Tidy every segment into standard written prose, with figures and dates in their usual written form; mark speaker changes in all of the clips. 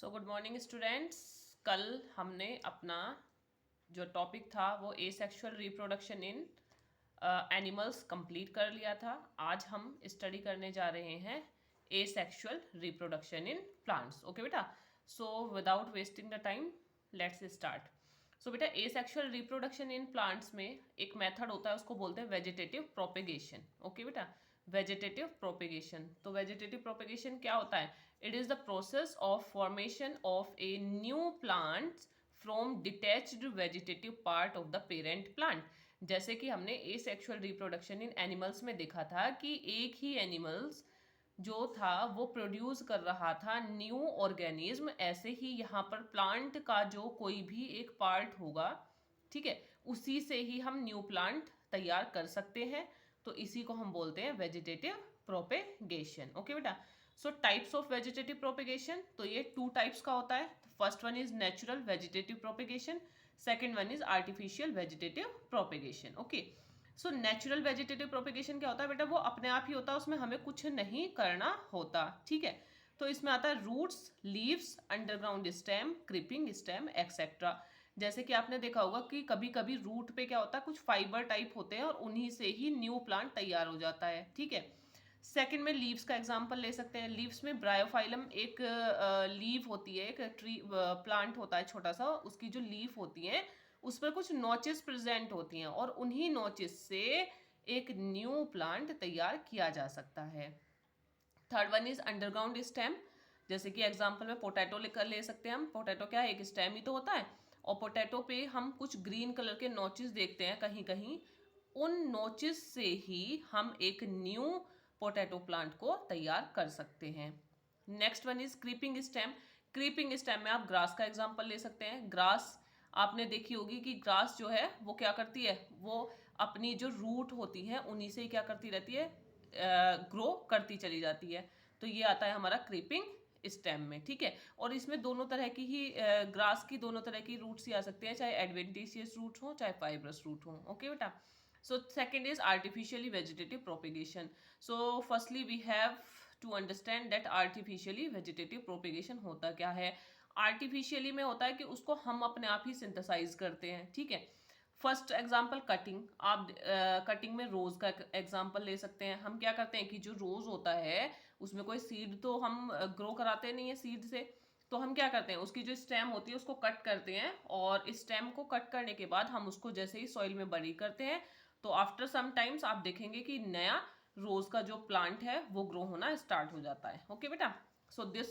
Speaker 1: So good morning students. कल हमने अपना जो टॉपिक था वो एसेक्सुअल रिप्रोडक्शन इन एनिमल्स कंप्लीट कर लिया था। आज हम स्टडी करने जा रहे हैं asexual reproduction in plants. Okay बेटा, so without wasting the time let's start. So बेटा, एसेक्सुअल रिप्रोडक्शन इन प्लांट्स में एक मेथड होता है, उसको बोलते हैं वेजिटेटिव प्रोपेगेशन। ओके बेटा, वेजिटेटिव प्रोपेगेशन। तो वेजिटेटिव प्रोपेगेशन क्या होता है? It is the process of formation of a new plant from detached vegetative part of the parent plant. जैसे कि हमने एसेक्सुअल रिप्रोडक्शन इन एनिमल्स में देखा था कि एक ही एनिमल्स जो था वो प्रोड्यूस कर रहा था न्यू ऑर्गेनिज्म, ऐसे ही यहाँ पर प्लांट का जो कोई भी एक पार्ट होगा, ठीक है, उसी से ही हम न्यू प्लांट तैयार कर सकते हैं। तो इसी को हम बोलते हैं वेजिटेटिव प्रोपेगेशन। ओके बेटा, सो टाइप्स ऑफ वेजिटेटिव प्रोपेगेशन, तो ये टू टाइप्स का होता है। First one is natural vegetative propagation, second one is artificial vegetative propagation. Okay, so natural vegetative propagation क्या होता है बेटा? वो अपने आप ही होता है, उसमें हमें कुछ नहीं करना होता, ठीक है। तो इसमें आता है roots, leaves, underground stem, creeping stem etcetera. जैसे कि आपने देखा होगा कि कभी कभी रूट पे क्या होता है, कुछ फाइबर टाइप होते हैं और उन्हीं से ही न्यू प्लांट तैयार हो जाता है, ठीक है। सेकंड में लीव्स का एग्जांपल ले सकते हैं। लीव्स में ब्रायोफाइलम एक लीव होती है, एक ट्री प्लांट होता है छोटा सा, उसकी जो लीफ होती है उस पर कुछ नोचेस प्रेजेंट होती हैं और उन्हीं नोचेस से एक न्यू प्लांट तैयार किया जा सकता है। Third one is underground stem. जैसे कि एग्जांपल में पोटैटो लेकर ले सकते हैं हम। पोटैटो क्या है? एक स्टेम ही तो होता है, और पोटैटो पे हम कुछ ग्रीन कलर के नोचेस देखते हैं कहीं कहीं। उन नोचेस से ही हम एक न्यू पोटैटो प्लांट को तैयार कर सकते हैं। Next one is creeping stem. Creeping stem में आप ग्रास का एग्जांपल ले सकते हैं। ग्रास आपने देखी होगी कि ग्रास जो है वो क्या करती है, वो अपनी जो रूट होती है उन्हीं से ही क्या करती रहती है, ग्रो करती चली जाती है। तो ये आता है हमारा क्रीपिंग स्टेम में, ठीक है। और इसमें दोनों तरह की ही ग्रास की दोनों तरह की रूट्स ही आ सकते हैं, चाहे एडवेंटिशियस रूट हो चाहे फाइब्रस रूट हो। ओके बेटा, so second is artificially vegetative propagation. So firstly we have to understand that artificially vegetative propagation होता क्या है। artificially में होता है कि उसको हम अपने आप ही सिंथेसाइज करते हैं, ठीक है। First example cutting. आप कटिंग में रोज का एग्जांपल ले सकते हैं। हम क्या करते हैं कि जो रोज होता है उसमें कोई सीड तो हम ग्रो कराते नहीं है सीड से, तो हम क्या करते हैं, उसकी जो स्टेम होती है उसको कट करते हैं, और स्टेम को कट करने के बाद हम उसको जैसे ही सॉइल में बरी करते हैं तो आफ्टर सम टाइम्स आप देखेंगे कि नया रोज का जो प्लांट है वो ग्रो होना स्टार्ट हो जाता है। ओके बेटा, so this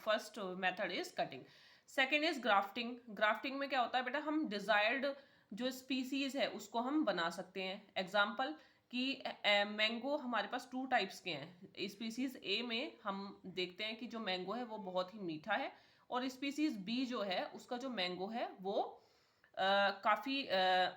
Speaker 1: first method is cutting. Second is grafting. Grafting में क्या होता है बेटा, हम डिजायर्ड जो स्पीसीज है उसको हम बना सकते हैं। एग्जाम्पल कि मैंगो हमारे पास टू टाइप्स के हैं। स्पीसीज ए में हम देखते हैं कि जो मैंगो है वो बहुत ही मीठा है, और स्पीसीज बी जो है उसका जो मैंगो है वो काफ़ी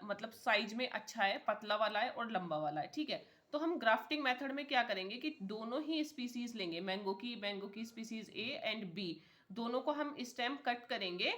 Speaker 1: मतलब साइज में अच्छा है, पतला वाला है और लंबा वाला है, ठीक है। तो हम ग्राफ्टिंग मेथड में क्या करेंगे कि दोनों ही स्पीसीज लेंगे, मैंगो की स्पीसीज ए एंड बी, दोनों को हम स्टेम कट करेंगे।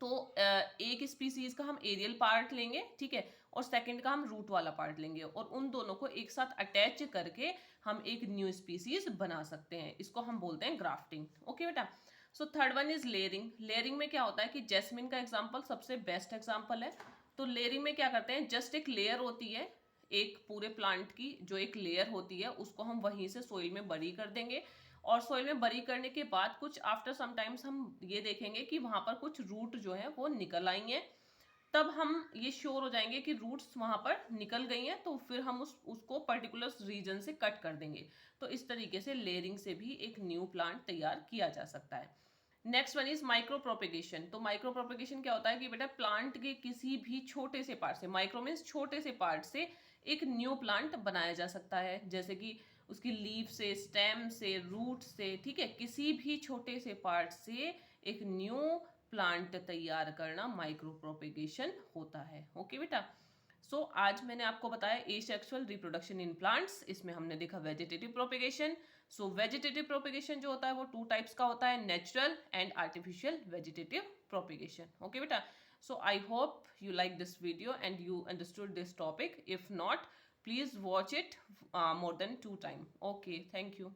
Speaker 1: तो एक स्पीसीज का हम एरियल पार्ट लेंगे, ठीक है, और सेकंड का हम रूट वाला पार्ट लेंगे, और उन दोनों को एक साथ अटैच करके हम एक न्यू स्पीसीज बना सकते हैं। इसको हम बोलते हैं ग्राफ्टिंग। ओके बेटा, so third one is layering. Layering में क्या होता है कि जैस्मिन का एग्जाम्पल सबसे बेस्ट एग्जाम्पल है। तो लेयरिंग में क्या करते हैं, जस्ट एक लेयर होती है एक पूरे प्लांट की, जो एक लेयर होती है उसको हम वहीं से सोइल में बरी कर देंगे, और सोइल में बरी करने के बाद कुछ आफ्टर समटाइम्स हम ये देखेंगे कि वहां पर कुछ रूट जो है वो निकल आई हैं। तब हम ये श्योर हो जाएंगे कि रूट्स वहां पर निकल गई हैं, तो फिर हम उसको पर्टिकुलर रीजन से कट कर देंगे। तो इस तरीके से लेयरिंग से भी एक न्यू प्लांट तैयार किया जा सकता है। Next one is micro propagation. तो माइक्रो प्रोपेगेशन क्या होता है कि बेटा प्लांट के किसी भी छोटे से पार्ट से, माइक्रो मीन्स छोटे से पार्ट से एक न्यू प्लांट बनाया जा सकता है, जैसे कि उसकी लीफ से, स्टेम से, रूट से, ठीक है, किसी भी छोटे से पार्ट से एक न्यू प्लांट तैयार करना माइक्रो प्रोपेगेशन होता है। ओके बेटा, सो आज मैंने आपको बताया एसेक्सुअल रिप्रोडक्शन इन प्लांट्स। इसमें हमने देखा वेजिटेटिव प्रोपेगेशन। सो वेजिटेटिव प्रोपेगेशन जो होता है वो टू टाइप्स का होता है, natural and artificial vegetative propagation. Okay बेटा, so I hope you like this video and you understood this topic. If not, please watch it more than 2 times. Okay, thank you.